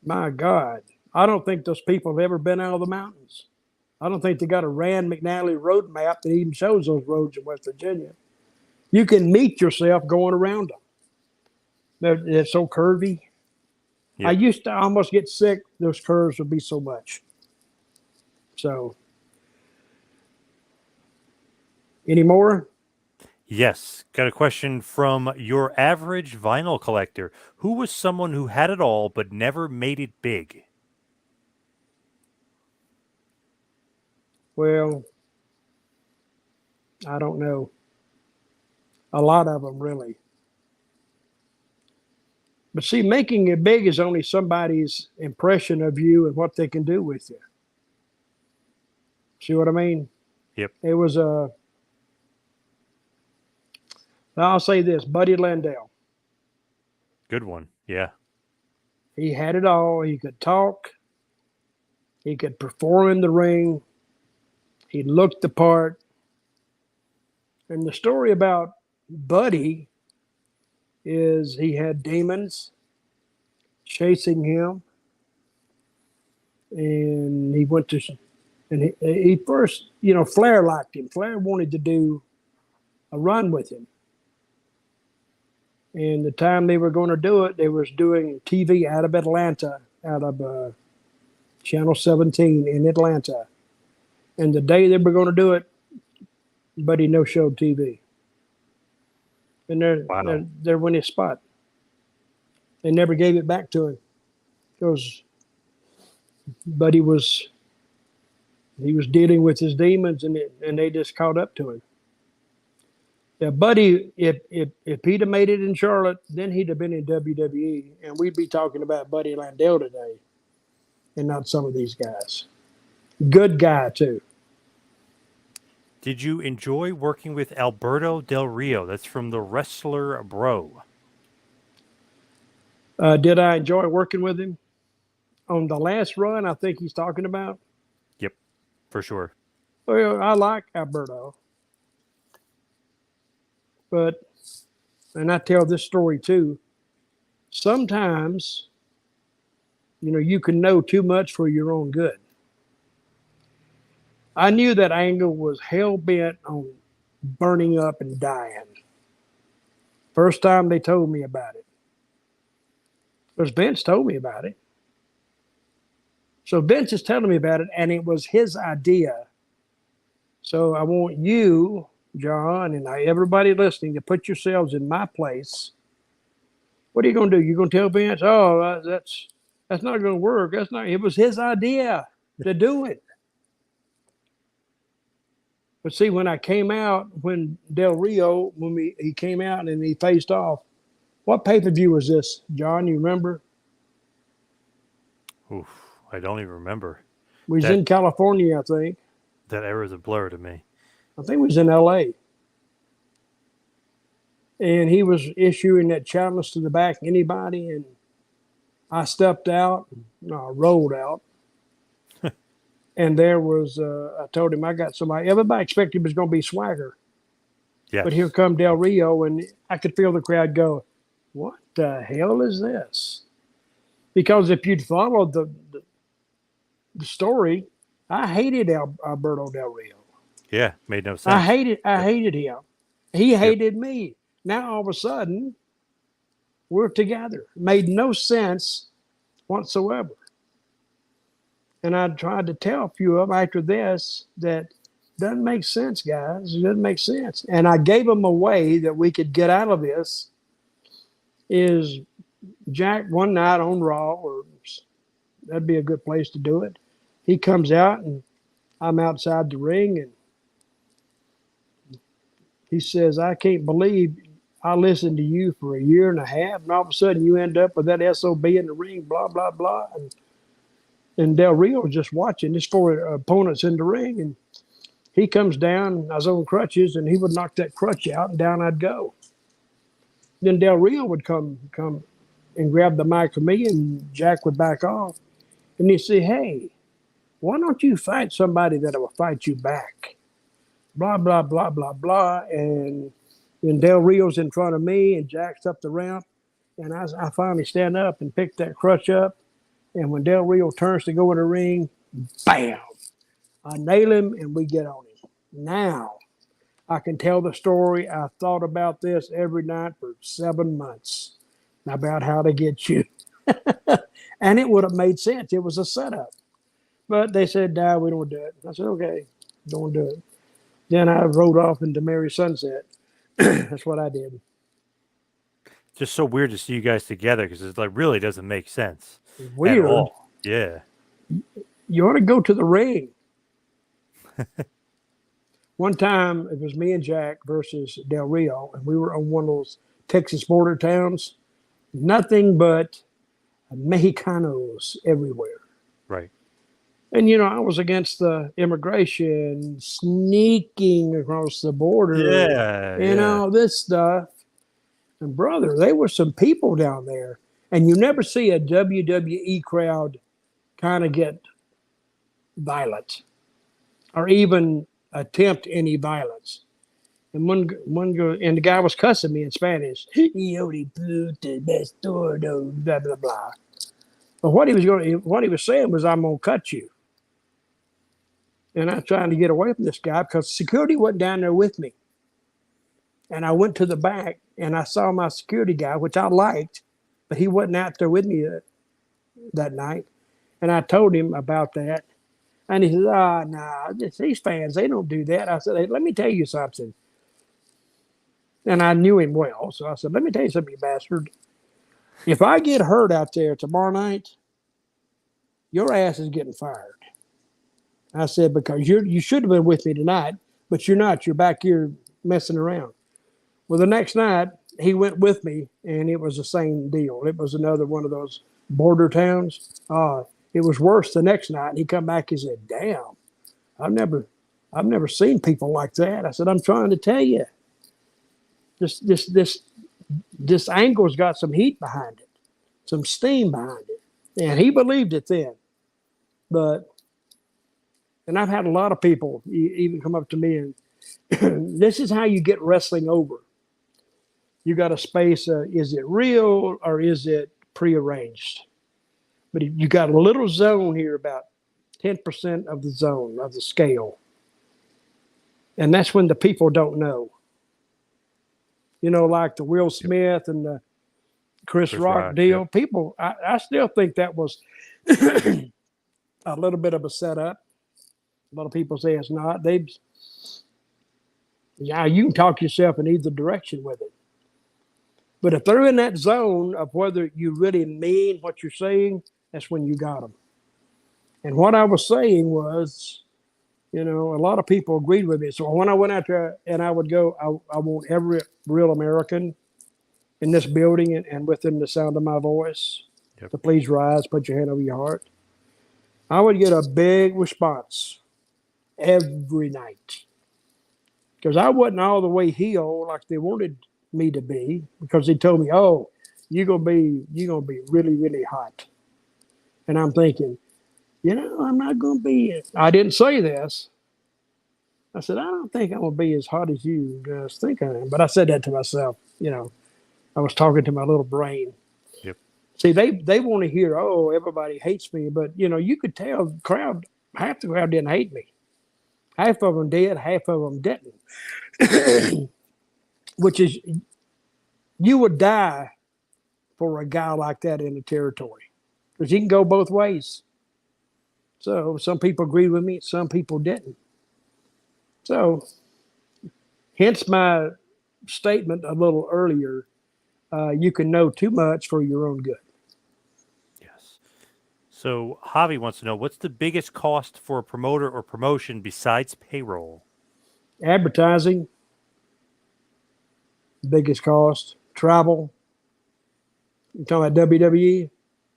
S2: My God, I don't think those people have ever been out of the mountains. I don't think they got a Rand McNally road map that even shows those roads in West Virginia. You can meet yourself going around them. They're so curvy. I
S1: Yep.
S2: used to almost get sick. Those curves would be so much. So, any more?
S1: Yes. Got a question from your average vinyl collector. Who was someone who had it all but never made it big?
S2: Well, I don't know. A lot of them, really. But see, making it big is only somebody's impression of you and what they can do with you. See what I mean?
S1: Yep.
S2: It was I'll say this, Buddy Landell.
S1: Good one. Yeah.
S2: He had it all. He could talk. He could perform in the ring. He looked the part. And the story about Buddy is he had demons chasing him. And he went to, and he first, Flair liked him. Flair wanted to do a run with him. And the time they were going to do it, they was doing TV out of Atlanta, out of Channel 17 in Atlanta. And the day they were going to do it, Buddy no-showed TV. And there went his spot. They never gave it back to him because Buddy was dealing with his demons, and they just caught up to him. Yeah, Buddy, if he'd have made it in Charlotte, then he'd have been in WWE, and we'd be talking about Buddy Landell today, and not some of these guys. Good guy too.
S1: Did you enjoy working with Alberto Del Rio? That's from the Wrestler Bro.
S2: Did I enjoy working with him on the last run? I think he's talking about.
S1: Yep, for sure.
S2: Well, I like Alberto. But, and I tell this story too, sometimes, you can know too much for your own good. I knew that Angle was hell-bent on burning up and dying. First time they told me about it. Because Vince told me about it. So Vince is telling me about it, and it was his idea. So I want you, John, and everybody listening, to put yourselves in my place. What are you going to do? You're going to tell Vince, "Oh, that's not going to work. That's not." It was his idea to do it. But see, when I came out, when Del Rio, he came out and he faced off, what pay-per-view was this, John? You remember?
S1: Oof, I don't even remember.
S2: We was in California, I think.
S1: That era's a blur to me.
S2: I think it was in L.A. And he was issuing that challenge to the back, anybody, and I stepped out, rolled out. And there was, I told him I got somebody. Everybody expected it was going to be Swagger.
S1: Yes.
S2: But here come Del Rio, and I could feel the crowd go, "What the hell is this?" Because if you'd followed the story, I hated Alberto Del Rio.
S1: Yeah, made no sense.
S2: I hated him. He hated me. Now all of a sudden, we're together. Made no sense whatsoever. And I tried to tell a few of them after this that doesn't make sense, guys. It doesn't make sense. And I gave them a way that we could get out of this. Is Jack one night on Raw, or that'd be a good place to do it. He comes out and I'm outside the ring, and he says, "I can't believe I listened to you for a year and a half, and all of a sudden you end up with that SOB in the ring, blah, blah, blah." And Del Rio was just watching. There's four opponents in the ring, and he comes down. I was on crutches, and he would knock that crutch out, and down I'd go. Then Del Rio would come and grab the mic from me, and Jack would back off. And he'd say, "Hey, why don't you fight somebody that will fight you back?" Blah, blah, blah, blah, blah. And Del Rio's in front of me, and Jack's up the ramp. And I finally stand up and pick that crutch up. And when Del Rio turns to go in the ring, bam! I nail him and we get on him. Now I can tell the story. I thought about this every night for 7 months about how to get you. And it would have made sense. It was a setup. But they said, nah, we don't do it. I said, okay, don't do it. Then I rode off into Merry Sunset. That's what I did.
S1: Just so weird to see you guys together because it like really doesn't make sense
S2: Weird.
S1: at all. Yeah.
S2: You ought to go to the ring. One time, it was me and Jack versus Del Rio, and we were on one of those Texas border towns. Nothing but Mexicanos everywhere.
S1: Right.
S2: And, you know, I was against the immigration, sneaking across the border, and all this stuff. And, brother, there were some people down there. And you never see a WWE crowd kind of get violent or even attempt any violence. And the guy was cussing me in Spanish. Blah, blah, blah. But what he was saying was, I'm gonna cut you. And I'm trying to get away from this guy because security wasn't down there with me. And I went to the back and I saw my security guy, which I liked, but he wasn't out there with me that night. And I told him about that. And he said, nah, these fans, they don't do that. I said, hey, let me tell you something. And I knew him well. So I said, let me tell you something, you bastard. If I get hurt out there tomorrow night, your ass is getting fired. I said, because you should have been with me tonight, but you're not. You're back here messing around. Well, the next night, he went with me, and it was the same deal. It was another one of those border towns. It was worse the next night. He come back and said, damn, I've never seen people like that. I said, I'm trying to tell you. This angle's got some heat behind it, some steam behind it. And he believed it then. And I've had a lot of people even come up to me and this is how you get wrestling over. You got to space, is it real or is it prearranged? But you got a little zone here, about 10% of the zone, of the scale. And that's when the people don't know. You know, like the Will Smith and the Chris Rock deal. Yep. People, I still think that was a little bit of a setup. A lot of people say it's not. You can talk yourself in either direction with it. But if they're in that zone of whether you really mean what you're saying, that's when you got them. And what I was saying was, you know, a lot of people agreed with me. So when I went out there and I would go, I want every real American in this building and within the sound of my voice to please rise, put your hand over your heart. I would get a big response every night because I wasn't all the way healed like they wanted me to be, because they told me, oh, you're gonna be really, really hot. And I'm thinking, you know, I'm not gonna be. I didn't say this. I said, I don't think I'm gonna be as hot as you guys think I am. But I said that to myself. You know, I was talking to my little brain.
S1: Yep.
S2: See, they want to hear, oh, everybody hates me, but you know, you could tell the crowd, half the crowd didn't hate me. Half of them did, half of them didn't. Which is, you would die for a guy like that in the territory, because he can go both ways. So some people agreed with me, some people didn't. So hence my statement a little earlier, you can know too much for your own good.
S1: Yes. So Javi wants to know, what's the biggest cost for a promoter or promotion besides payroll?
S2: Advertising, biggest cost. Travel. You talking about WWE?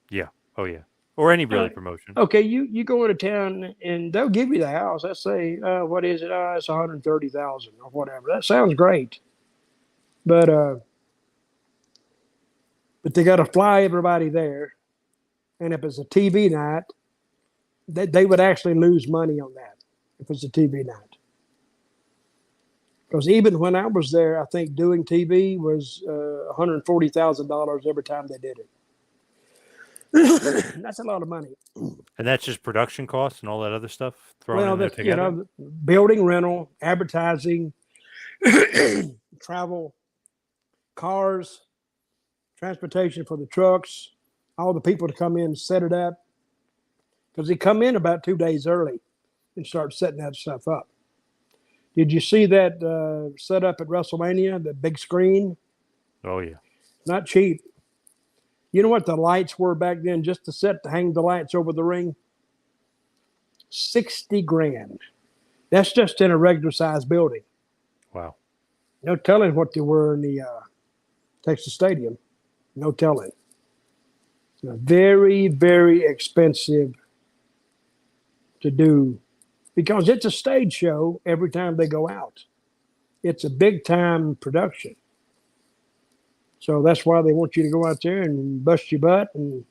S1: Yeah. Oh, yeah. Or any really promotion.
S2: Okay, you go into town and they'll give you the house. Let's say, what is it? It's $130,000 or whatever. That sounds great, but they got to fly everybody there, and if it's a TV night, they would actually lose money on that if it's a TV night. Because even when I was there, I think doing TV was $140,000 every time they did it. That's a lot of money.
S1: And that's just production costs and all that other stuff thrown
S2: Well,
S1: in there
S2: that's,
S1: together?
S2: building, rental, advertising, travel, cars, transportation for the trucks, all the people to come in and set it up. Because they come in about 2 days early and start setting that stuff up. Did you see that set up at WrestleMania, the big screen?
S1: Oh, yeah.
S2: Not cheap. You know what the lights were back then, just to hang the lights over the ring? 60 grand. That's just in a regular sized building.
S1: Wow.
S2: No telling what they were in the Texas Stadium. No telling. Very, very expensive to do because it's a stage show every time they go out. It's a big time production. So that's why they want you to go out there and bust your butt. And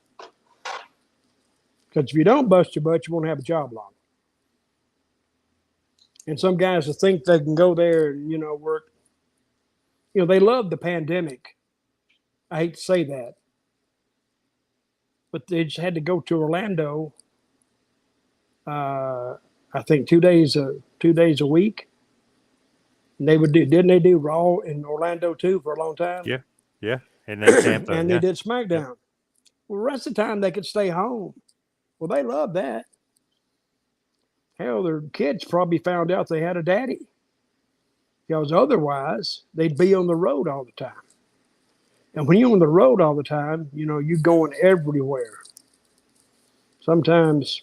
S2: because if you don't bust your butt, you won't have a job long. And some guys will think they can go there and, work. They love the pandemic. I hate to say that. But they just had to go to Orlando, I think 2 days a week. And didn't they do Raw in Orlando too for a long time?
S1: Yeah. Yeah. And then Tampa.
S2: And they did SmackDown. Yeah. Well, the rest of the time they could stay home. Well, they love that. Hell, their kids probably found out they had a daddy. Because otherwise, they'd be on the road all the time. And when you're on the road all the time, you're going everywhere. Sometimes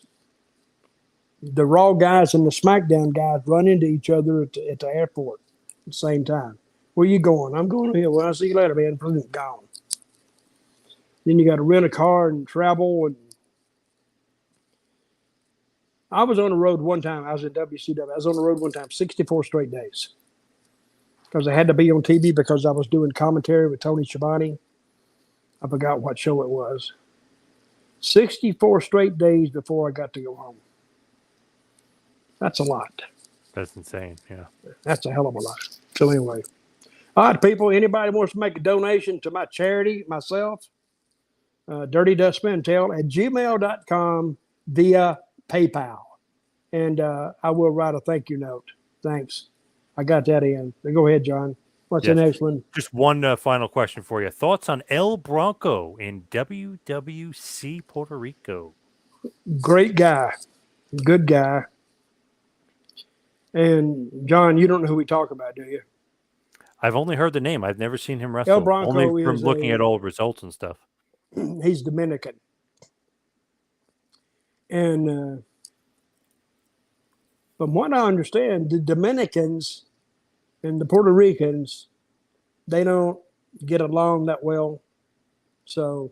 S2: the Raw guys and the SmackDown guys run into each other at the airport at the same time. Where you going? I'm going here. Well, I'll see you later, man. Gone. Then you got to rent a car and travel. And I was on the road one time. I was at WCW. I was on the road one time, 64 straight days. Because I had to be on TV because I was doing commentary with Tony Schiavone. I forgot what show it was. 64 straight days before I got to go home. That's a lot.
S1: That's insane. Yeah.
S2: That's a hell of a lot. So anyway. All right, people, anybody wants to make a donation to my charity, myself, Dirty Dust Mantel at gmail.com via PayPal. And I will write a thank you note. Thanks. I got that in. Go ahead, John. What's the next one?
S1: Just one final question for you. Thoughts on El Bronco in WWC Puerto Rico?
S2: Great guy. Good guy. And, John, you don't know who we talk about, do you?
S1: I've only heard the name. I've never seen him wrestle.
S2: El Bronco
S1: only from looking at old results and stuff.
S2: He's Dominican. And from what I understand, the Dominicans and the Puerto Ricans, they don't get along that well. So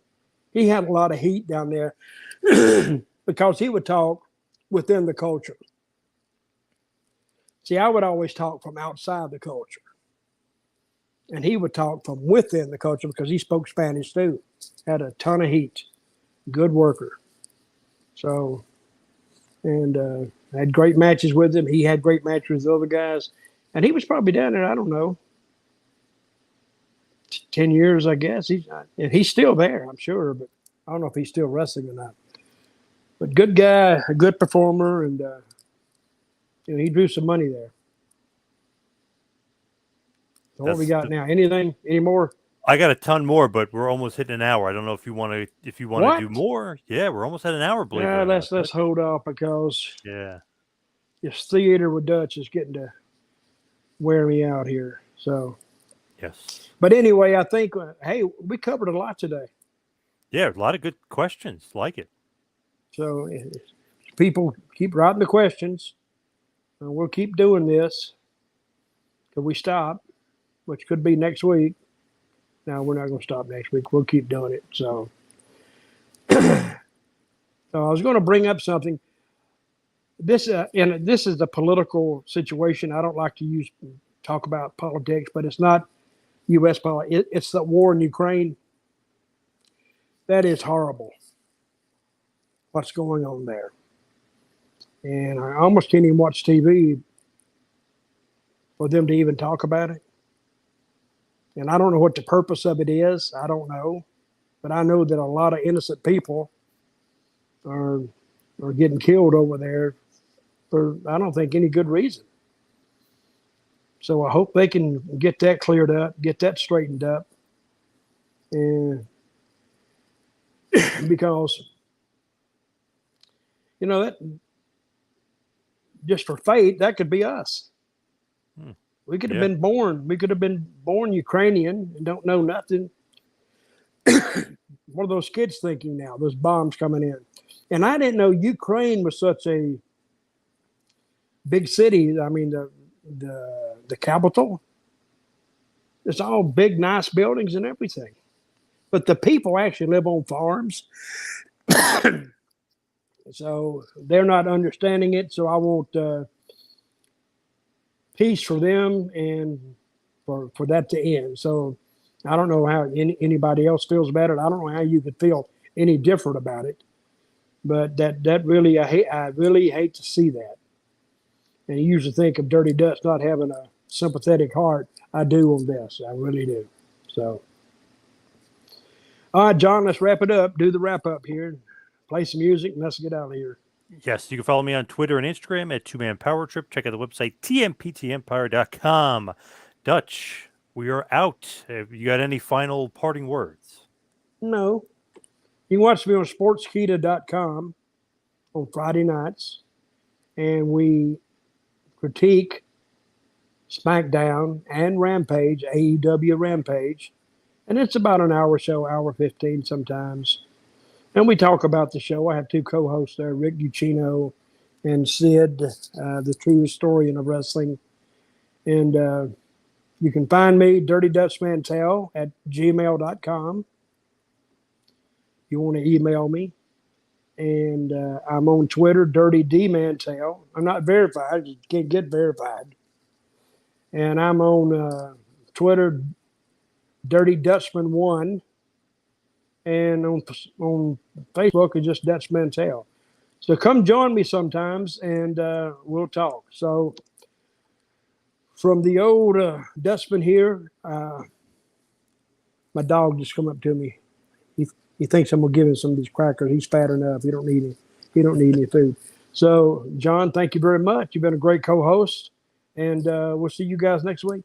S2: he had a lot of heat down there because he would talk within the culture. See, I would always talk from outside the culture. And he would talk from within the culture because he spoke Spanish too. Had a ton of heat. Good worker. So, and I had great matches with him. He had great matches with the other guys. And he was probably down there, I don't know, 10 years, I guess. He's still there, I'm sure. But I don't know if he's still wrestling or not. But good guy, a good performer. And he drew some money there. So what we got now? Anything? Any more?
S1: I got a ton more, but we're almost hitting an hour. I don't know if you want to do more. Yeah, we're almost at an hour. Believe
S2: yeah, let's hold off because this theater with Dutch is getting to wear me out here. So
S1: yes.
S2: But anyway, I think hey, we covered a lot today.
S1: Yeah, a lot of good questions. Like it.
S2: So people keep writing the questions. We'll keep doing this till we stop, which could be next week. No, we're not going to stop next week. We'll keep doing it. So, so I was going to bring up something. This is a political situation. I don't like to talk about politics, but it's not U.S. politics. It's the war in Ukraine. That is horrible. What's going on there? And I almost can't even watch TV for them to even talk about it. And I don't know what the purpose of it is. I don't know. But I know that a lot of innocent people are getting killed over there for, I don't think, any good reason. So I hope they can get that cleared up, get that straightened up. And because, that just for fate, that could be us. We could have been born. We could have been born Ukrainian and don't know nothing. What are those kids thinking now? Those bombs coming in. And I didn't know Ukraine was such a big city. I mean, the capital. It's all big, nice buildings and everything. But the people actually live on farms. So they're not understanding it. So I want peace for them and for that to end. So I don't know how anybody else feels about it. I don't know how you could feel any different about it. But that really, I really hate to see that. And you usually think of Dirty Dutch not having a sympathetic heart. I do on this. I really do. So, all right, John, let's wrap it up. Do the wrap up here. Play some music and let's get out of here.
S1: Yes, you can follow me on Twitter and Instagram at 2Man Power Trip. Check out the website, tmptempire.com. Dutch, we are out. Have you got any final parting words?
S2: No. You can watch me on sportskita.com on Friday nights. And we critique SmackDown and Rampage, AEW Rampage. And it's about an hour or so, hour 15 sometimes. And we talk about the show. I have two co-hosts there, Rick Guccino and Sid, the true historian of wrestling. And you can find me, Dirty Dutch Mantel, at gmail.com. You want to email me. And I'm on Twitter, Dirty D Mantel. I'm not verified. You can't get verified. And I'm on Twitter, Dirty Dutchman1. And on Facebook, it's just Dutch Mantel. So come join me sometimes, and we'll talk. So from the old Dutchman here, my dog just come up to me. He thinks I'm gonna give him some of these crackers. He's fat enough. He don't need any food. So John, thank you very much. You've been a great co-host, and we'll see you guys next week.